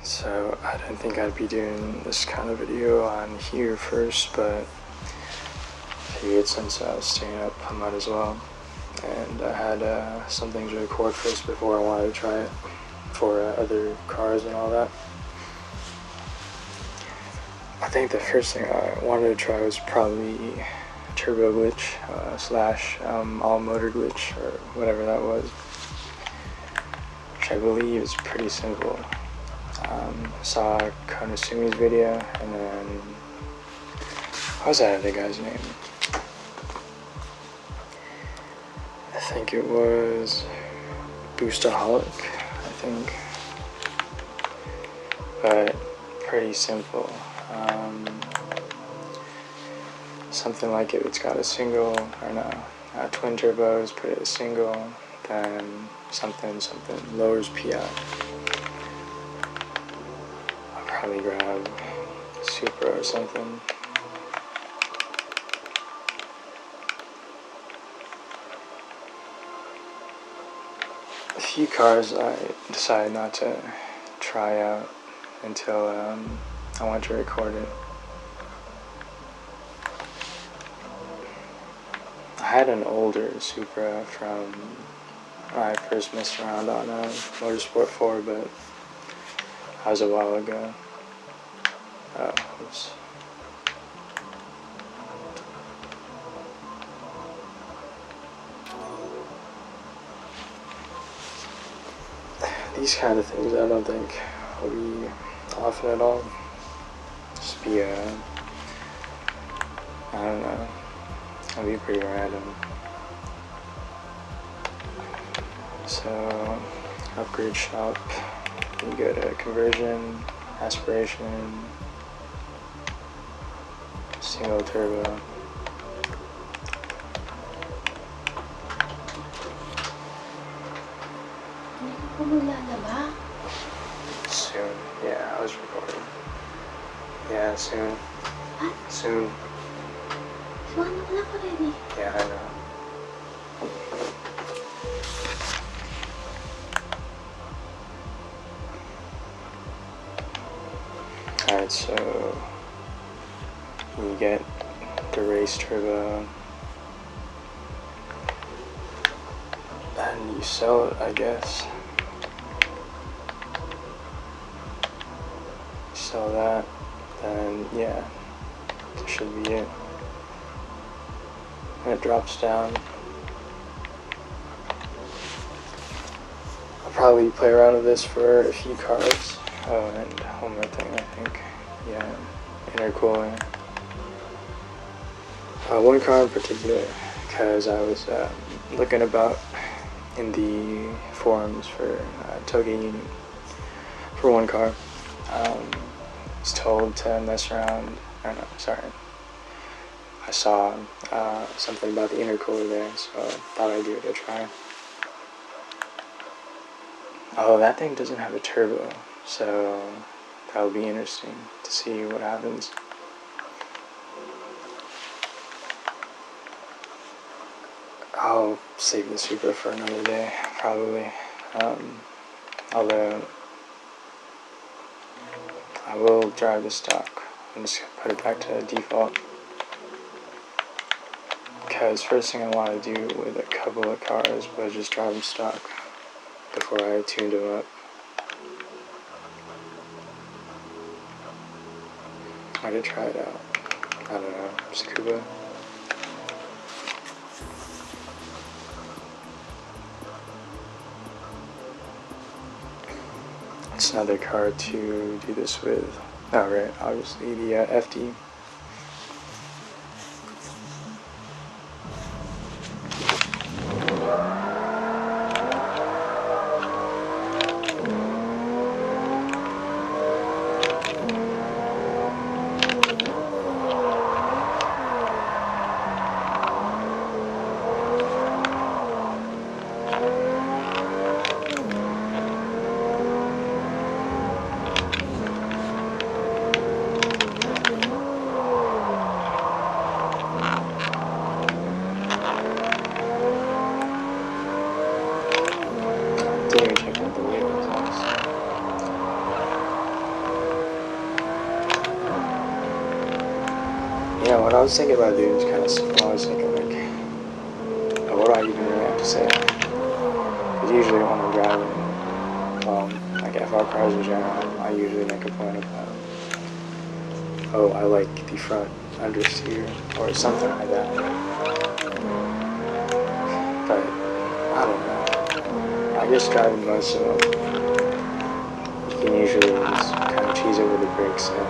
So I didn't think I'd be doing this kind of video on here first, but figured since I was staying up, I might as well. And I had something to record first before I wanted to try it for other cars and all that. I think the first thing I wanted to try was probably turbo glitch slash all motor glitch or whatever that was, which I believe is pretty simple. Saw Konasumi's video, and then what was that other guy's name? I think it was Boostaholic, I think, but pretty simple. Something like if it's got a single, or no, twin turbos, put it a single, then something lowers PI. I'll probably grab Supra or something. A few cars I decided not to try out until I went to record it. I had an older Supra from when I first messed around on Motorsport 4, but that was a while ago. Oops. These kind of things I don't think will be often at all. Just be I don't know. It'll be pretty random. So, upgrade shop, you go to conversion, aspiration, single turbo. Soon. Yeah, I was recording. Yeah, soon. Soon. Yeah, I know. Alright, so you get the race turbo and you sell it, I guess. Sell that, then yeah, that should be it. And it drops down. I'll probably play around with this for a few cars. Oh, and one more thing, I think. Yeah, intercooler. One car in particular, because I was looking about in the forums for Touge Union for one car. I was told to mess around. I don't know, sorry. I saw something about the intercooler there, so I thought I'd give it a try. Oh, that thing doesn't have a turbo, so that'll be interesting to see what happens. I'll save the Supra for another day, probably. Although I will drive the stock. I'm just gonna put it back to default. Because first thing I want to do with a couple of cars was just drive them stock before I tuned them up. I did try it out. I don't know, Scuba. It's another car to do this with. Oh right, obviously the FD. I was thinking about doing this kind of stuff. I was thinking like, oh, what do I even really have to say? Because usually when I'm driving, like FR cars in general, I usually make a point of, oh, I like the front understeer or something like that. But I don't know. I guess driving most of them, you can usually just kind of cheese over the brakes and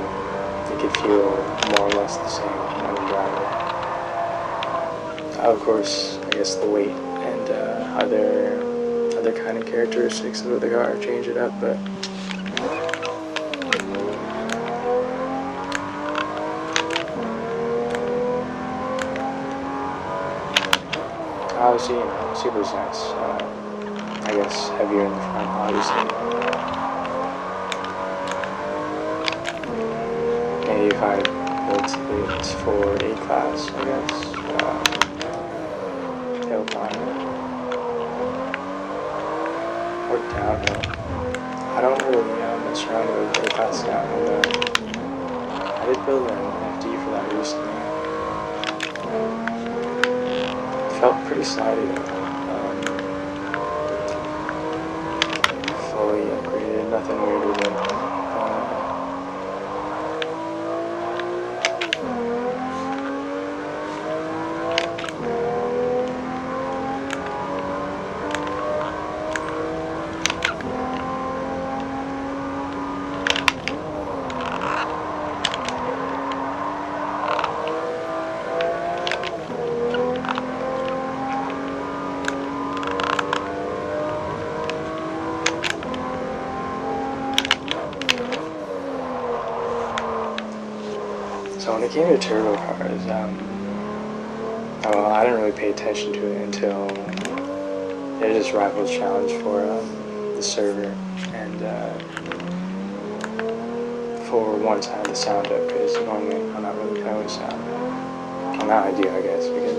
it can feel more or less the same when you're driving. Of course, I guess the weight and other kind of characteristics of the car change it up, but obviously, Supra's nice. I guess heavier in the front, obviously. Maybe if I built it for A-class, I guess. Tailpipe. Or downhill. I don't really mess around with A-class downhill, though. I did build an FD for that recently. Felt pretty slidey though. Fully upgraded, nothing weird with it. So when it came to turbo cars, well, I didn't really pay attention to it until there's this Rivals Challenge for the server, and for once I had the sound up, because normally I'm not really playing with sound. Well, now I do, I guess, because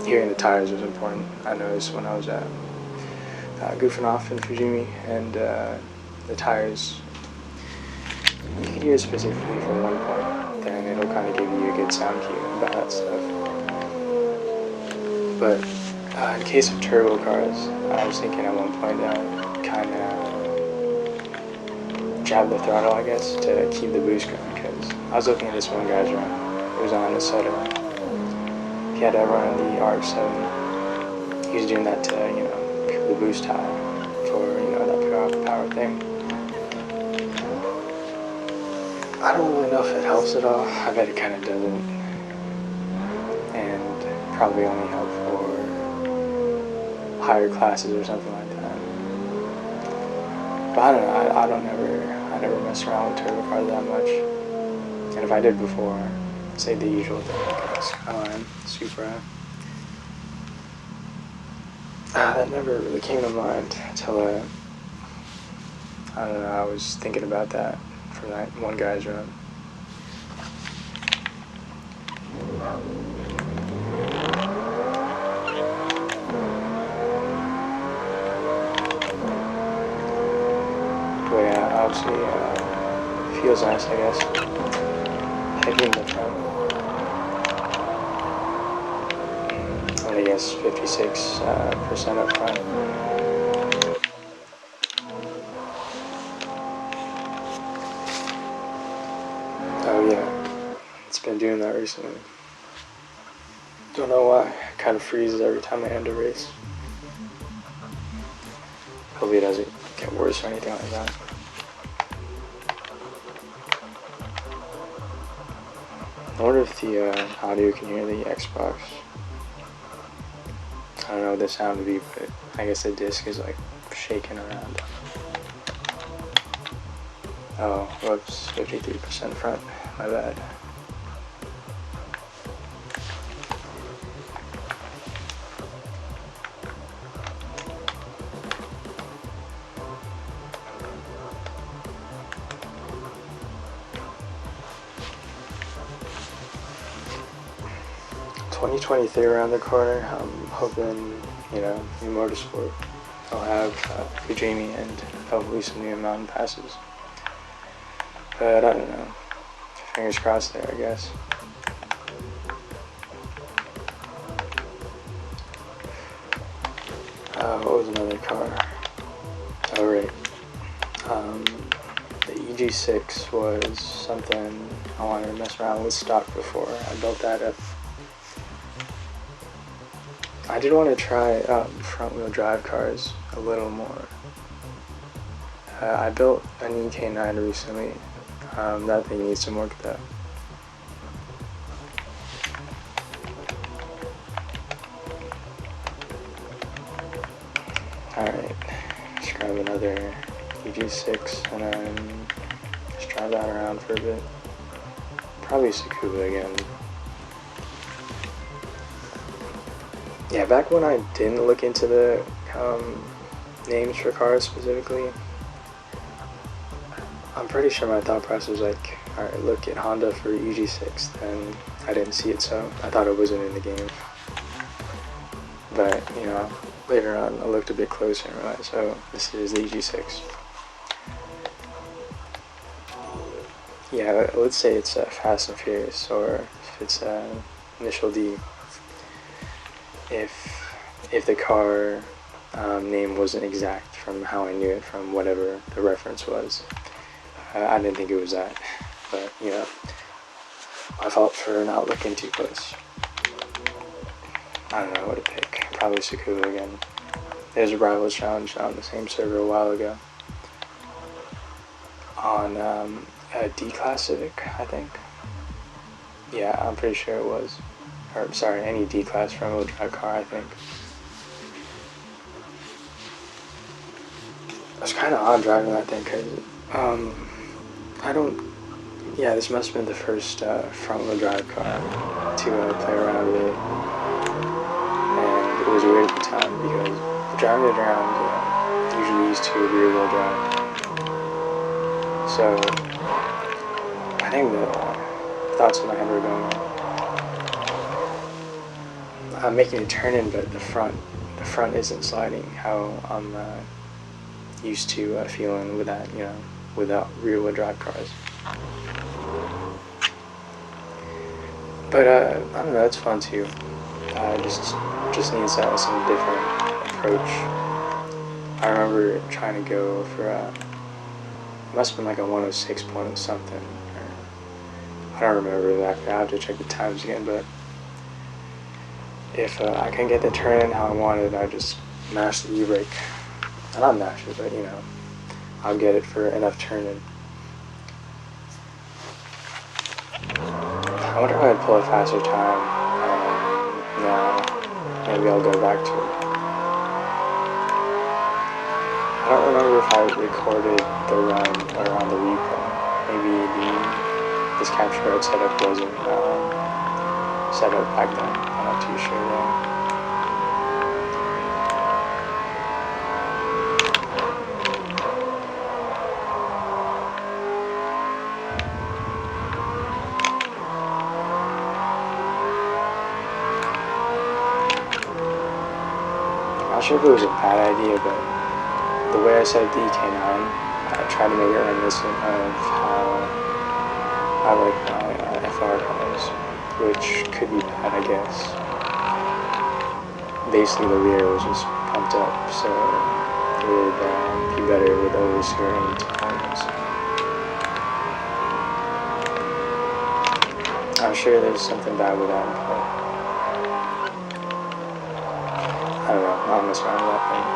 hearing the tires was important. I noticed when I was goofing off in Fujimi, and the tires, you can hear specifically from one point. And it'll kind of give you a good sound cue about that stuff. But in case of turbo cars, I was thinking at one point kind of jab the throttle, I guess, to keep the boost going. Because I was looking at this one guy's run. It was on the Soto. He had to run the RX-7. He was doing that to, keep the boost high for, that power thing. I don't really know if it helps at all. I bet it kind of doesn't, and probably only help for higher classes or something like that. But I don't know. I never mess around with turbo cars that much. And if I did before, say the usual thing, like Skyline, Supra, that never really came to mind until I don't know. I was thinking about that for that one guy's run. But yeah, obviously, feels nice, I guess. Heavy in the front. And I guess 56% up front. Oh yeah, it's been doing that recently. Don't know why. It kind of freezes every time I end a race. Hopefully it doesn't get worse or anything like that. I wonder if the audio can hear the Xbox. I don't know what the sound would be, but I guess the disc is like shaking around. Oh, whoops, 53% front, my bad. .2023 around the corner. I'm hoping, new motorsport. I'll have Touge Union and hopefully some new mountain passes. But I don't know. Fingers crossed there, I guess. What was another car? Oh, right. The EG6 was something I wanted to mess around with stock before I built that up. I did want to try front-wheel drive cars a little more. I built an EK9 recently. That thing needs some work though. Alright, let's grab another EG6 and then just drive that around for a bit. Probably Supra again. Yeah, back when I didn't look into the names for cars specifically, I'm pretty sure my thought process was like, alright, look at Honda for EG6, and I didn't see it, so I thought it wasn't in the game. But, you know, later on I looked a bit closer and realized, oh, this is the EG6. Yeah, let's say it's Fast and Furious, or if it's Initial D. If the car name wasn't exact from how I knew it, from whatever the reference was, I didn't think it was that. But, you know, my fault for not looking too close. I don't know what to pick. Probably Supra again. There's a Rivals Challenge on the same server a while ago. On a D-Class Civic, I think. Yeah, I'm pretty sure it was. Or, sorry, any D-Class front-wheel drive car, I think. It was kind of odd driving that thing, because, yeah, this must have been the first front-wheel drive car to play around with. And it was weird at the time, because driving it around usually used to rear-wheel drive. So, I think the thoughts in my head were going, I'm making a turn in, but the front isn't sliding how I'm used to feeling with that, you know, without rear-wheel drive cars. But I don't know, it's fun too. Just needs some different approach. I remember trying to go for it must have been like a 106 point something. I don't remember exactly. I have to check the times again, but if I can get the turn in how I wanted, I just mash the e-brake. Not mash it, but you know, I'll get it for enough turn in. I wonder if I'd pull a faster time now. Maybe I'll go back to it. I don't remember if I recorded the run or on the replay. Maybe this capture card setup wasn't set up back then. I'm not too sure though. I'm not sure if it was a bad idea, but the way I set up the EK9, I tried to make it reminiscent of how I like my FR cars, which could be bad, I guess. Basically, the rear was just pumped up, so it would be better with oversteering times. I'm sure there's something bad with that, but I don't know, I'll mess around with that thing.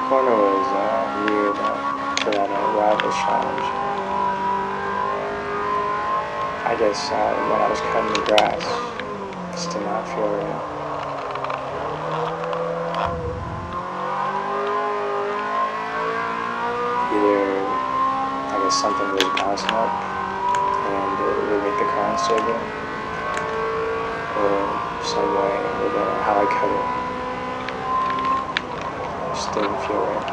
Corner was weird for that Rivals challenge. I guess when I was cutting the grass, it just did not feel right. Either, I guess something was bouncing up and it would make the car unstable, or some way with how I cut it. Didn't feel right.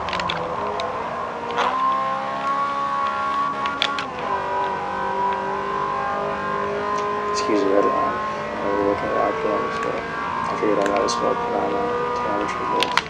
excuse the red line. We were looking at RPM, so I figured I might as well put on telemetry volts.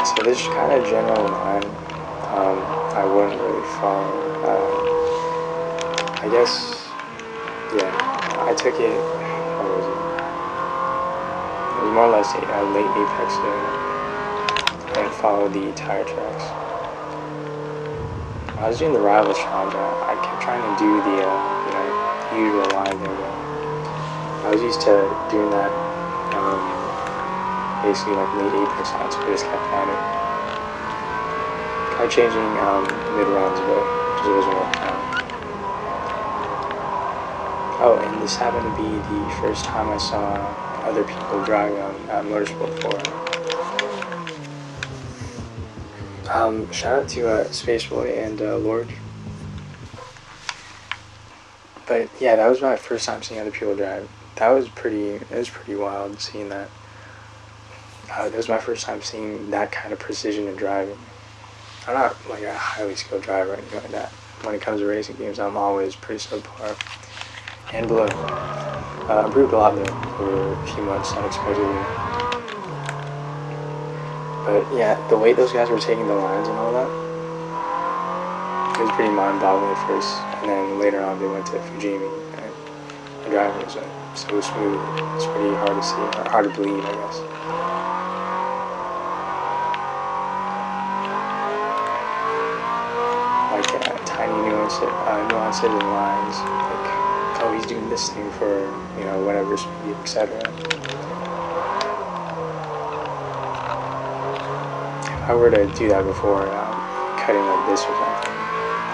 So this kind of general line, I wouldn't really follow. I guess, yeah, I took it, what was it? It was more or less a late apex and follow the tire tracks. When I was doing the rival challenge, I kept trying to do the, usual line there, but I was used to doing that, basically like late apex lines, so I just kept at it. Tried changing mid-runs, but it just wasn't working out. Oh, and this happened to be the first time I saw other people drive on Motorsport 4. Shout out to Spaceboy and Lord. But yeah, that was my first time seeing other people drive. It was pretty wild seeing that. That was my first time seeing that kind of precision in driving. I'm not like a highly skilled driver or anything like that. When it comes to racing games, I'm always pretty subpar and below. Improved a lot though over a few months unexpectedly. But yeah, the way those guys were taking the lines and all that, it was pretty mind-boggling at first. And then later on, they went to Fujimi, and the driving was so smooth. It's pretty hard to see, or hard to believe, I guess. Tiny nuances and lines, like, oh, he's doing this thing for, whatever speed, etc. If I were to do that before cutting like this or something,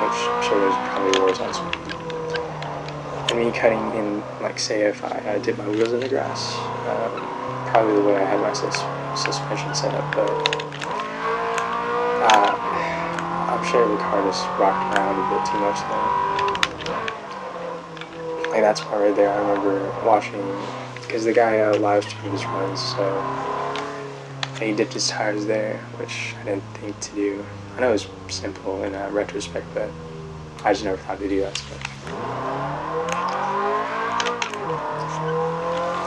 which I'm sure there's probably worse on speed. And me cutting in, like, say if I did my wheels in the grass, probably the way I had my suspension set up, but I'm sure the car just rocked around a bit too much there. Like, that's part right there, I remember watching, because the guy live streamed his runs, so he dipped his tires there, which I didn't think to do. I know it was simple in retrospect, but I just never thought to do that stuff.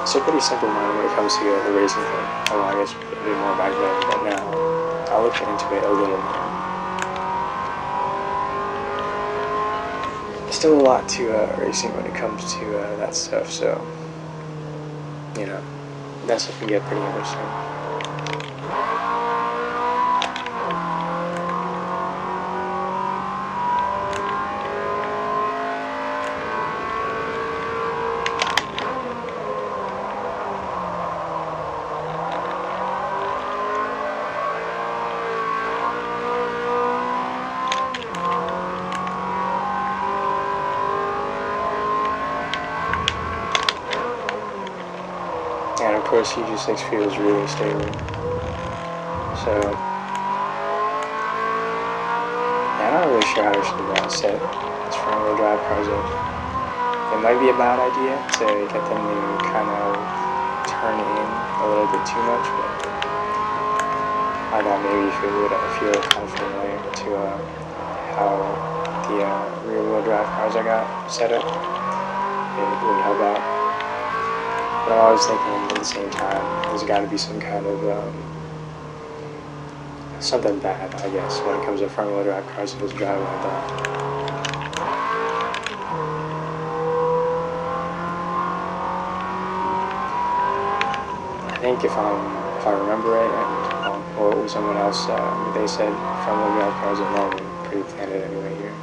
So pretty simple mind when it comes to the racing thing. Well, I guess a bit more back then, but now I'll look into it a little more. Still a lot to racing when it comes to that stuff, so that stuff can get pretty interesting. And of course, UG6 feels really stable. So, yeah, I'm not really sure how I should set this front-wheel drive cars up. It might be a bad idea to get them to kind of turn in a little bit too much, but I thought maybe if it would feel kind of familiar to how the rear-wheel drive cars I got set up, it would help out. But I'm always thinking at the same time, there's got to be some kind of something bad, I guess, when it comes to front-wheel drive cars that was driving like that. I think if I remember it, and or it was someone else, they said front-wheel drive cars are normally pretty standard anyway here.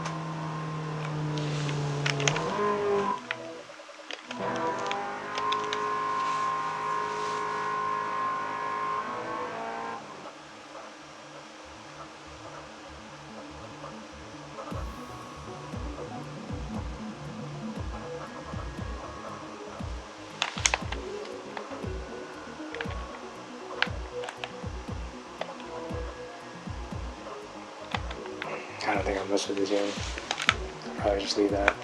think I'll mess with this game. I'll probably just leave that.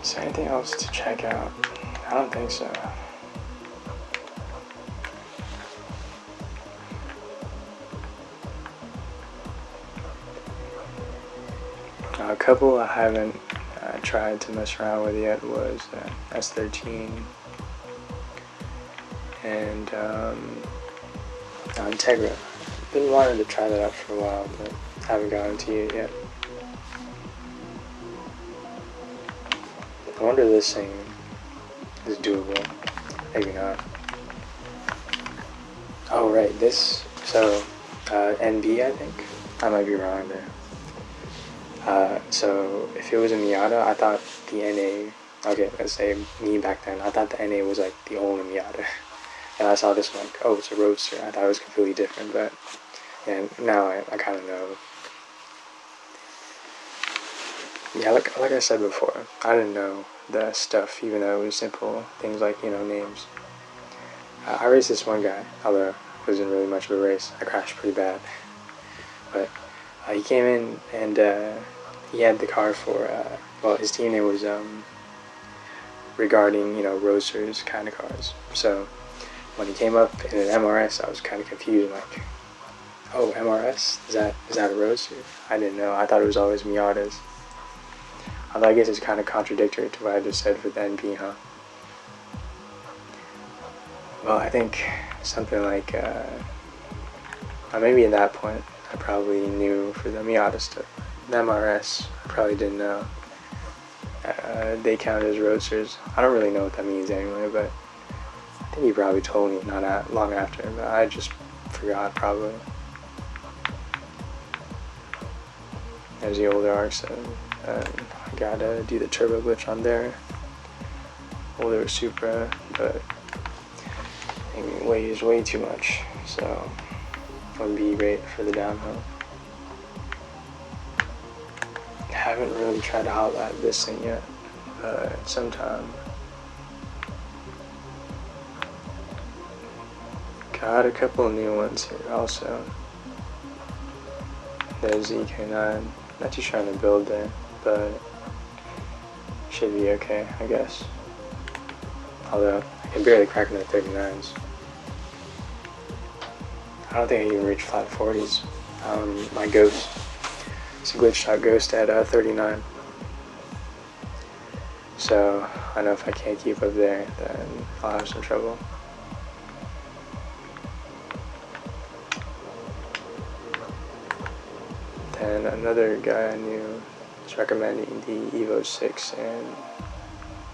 Is there anything else to check out? I don't think so. A couple I haven't tried to mess around with yet was S14 and Integra. Been wanting to try that out for a while, but haven't gotten to it yet. I wonder if this thing is doable. Maybe not. Oh right, this, so NB I think? I might be wrong there. So if it was a Miata, I thought the NA, okay, let's say me back then, I thought the NA was like the only Miata. And I saw this one, like, oh, it's a Roadster. I thought it was completely different, but yeah, now I kind of know. Yeah, like I said before, I didn't know the stuff, even though it was simple things like, you know, names. I raced this one guy, although it wasn't really much of a race. I crashed pretty bad. But he came in and he had the car for, well, his team name was regarding, you know, roadsters kind of cars. So when he came up in an MRS, I was kind of confused, like, oh, MRS? Is that a roadster? I didn't know. I thought it was always Miatas. Although I guess it's kind of contradictory to what I just said for the NP, huh? Well, I think something like, maybe at that point, I probably knew for the Miata stuff. The MRS, I probably didn't know. They count as roadsters. I don't really know what that means anyway, but I think he probably told me not long after, but I just forgot probably. There's the older R7. I gotta do the turbo glitch on there. Older Supra, but it weighs way too much, so wouldn't be great for the downhill. Haven't really tried to outlap this thing yet, but sometime. Got a couple of new ones here also. There's the EK9. Not too trying to build there, but should be okay, I guess. Although I can barely crack into 39s. I don't think I even reached flat 40s. My Ghost. It's a glitched out Ghost at 39. So I know if I can't keep up there, then I'll have some trouble. Then another guy I knew was recommending the Evo 6 and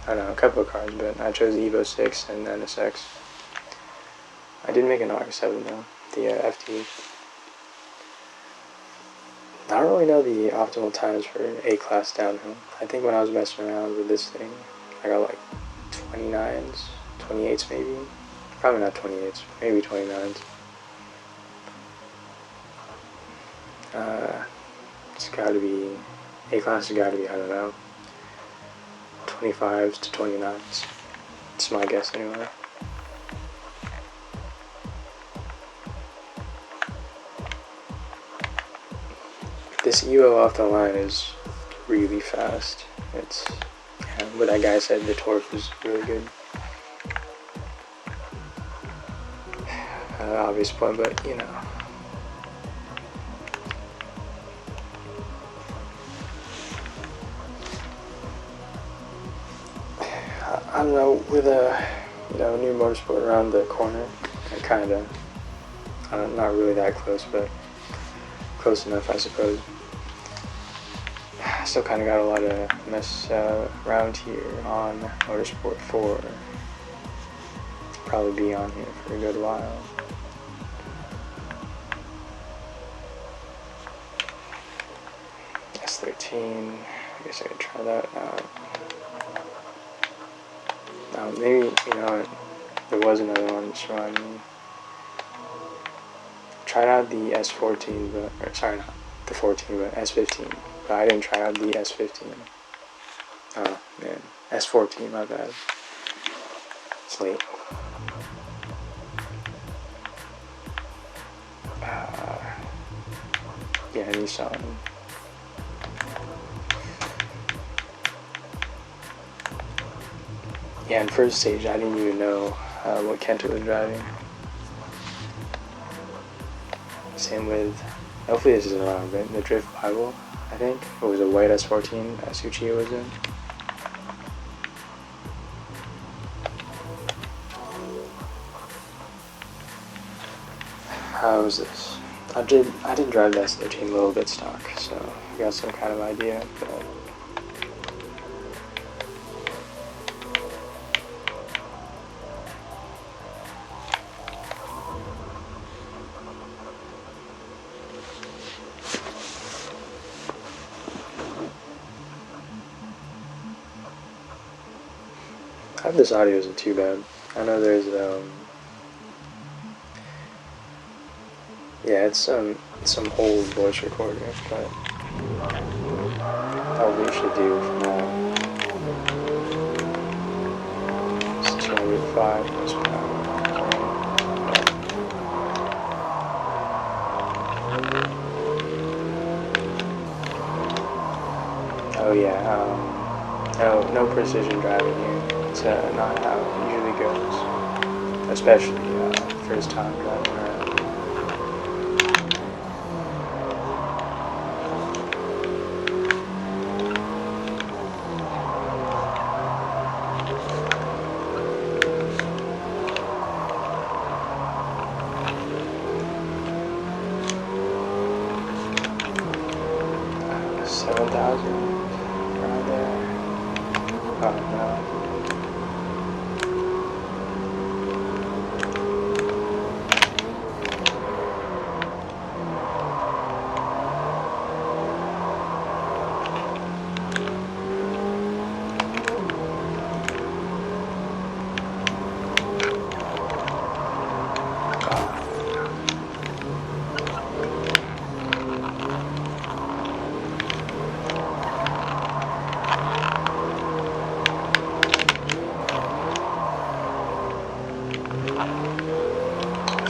I don't know, a couple of cars, but I chose the Evo 6 and NSX. I did make an RX-7 though, the FT. I don't really know the optimal times for A-class downhill. I think when I was messing around with this thing, I got like 29s, 28s maybe. Probably not 28s, maybe 29s. It's gotta be, A-class has gotta be, I don't know, 25s to 29s. It's my guess anyway. This Evo off the line is really fast. It's, yeah, what that guy said, the torque is really good. Obvious point, but you know. I don't know, with a new motorsport around the corner, I kinda, not really that close, but close enough, I suppose. Still kind of got a lot of mess around here on Motorsport 4. Probably be on here for a good while. S13, I guess I could try that out. Maybe, there was another one just reminded me. Tried out the S14, but, or sorry, not the 14, but S15. But I didn't try out the S15. Oh, man. S14, my bad. It's late. yeah, Nissan. Yeah, in first stage, I didn't even know what Kenta was driving. Same with, hopefully this is around, but the Drift Bible, I think. It was a white S14 Suchi was in. How was this? I did drive the S13 a little bit stock, so I got some kind of idea, but I hope this audio isn't too bad. I know there's yeah, it's some old voice recording, but probably should do for now. It's 205 horsepower. Oh yeah, no precision driving here. It's not how it usually goes, especially first time driving around. Around there. Oh no.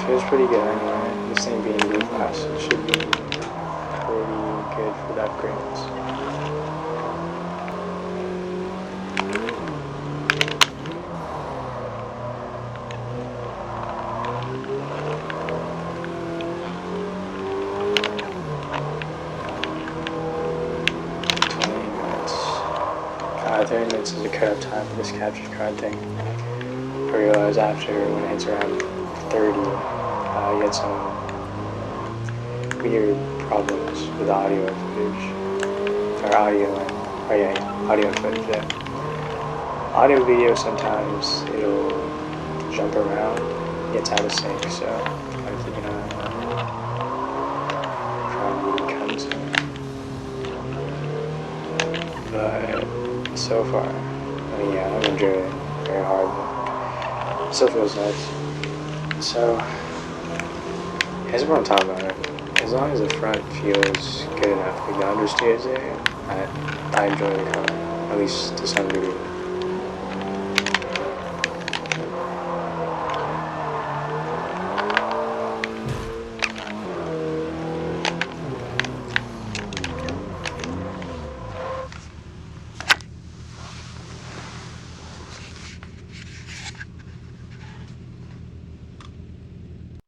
Feels pretty good anyway. This thing being B-class, it should be pretty good for the upgrades. minutes. 30 minutes is the cut-off time for this capture card thing. I realized after when it hits around 30, you had some weird problems with audio footage. Or audio and footage, yeah. Audio video, sometimes it'll jump around, gets out of sync, so I'm keeping an eye on that. Trying to be constant. But so far, I mean, yeah, I've enjoyed it very hard, but it still feels nice. So, here's what I'm talking about. As long as the front feels good enough, like the understeers there, I enjoy the car, at least to some degree.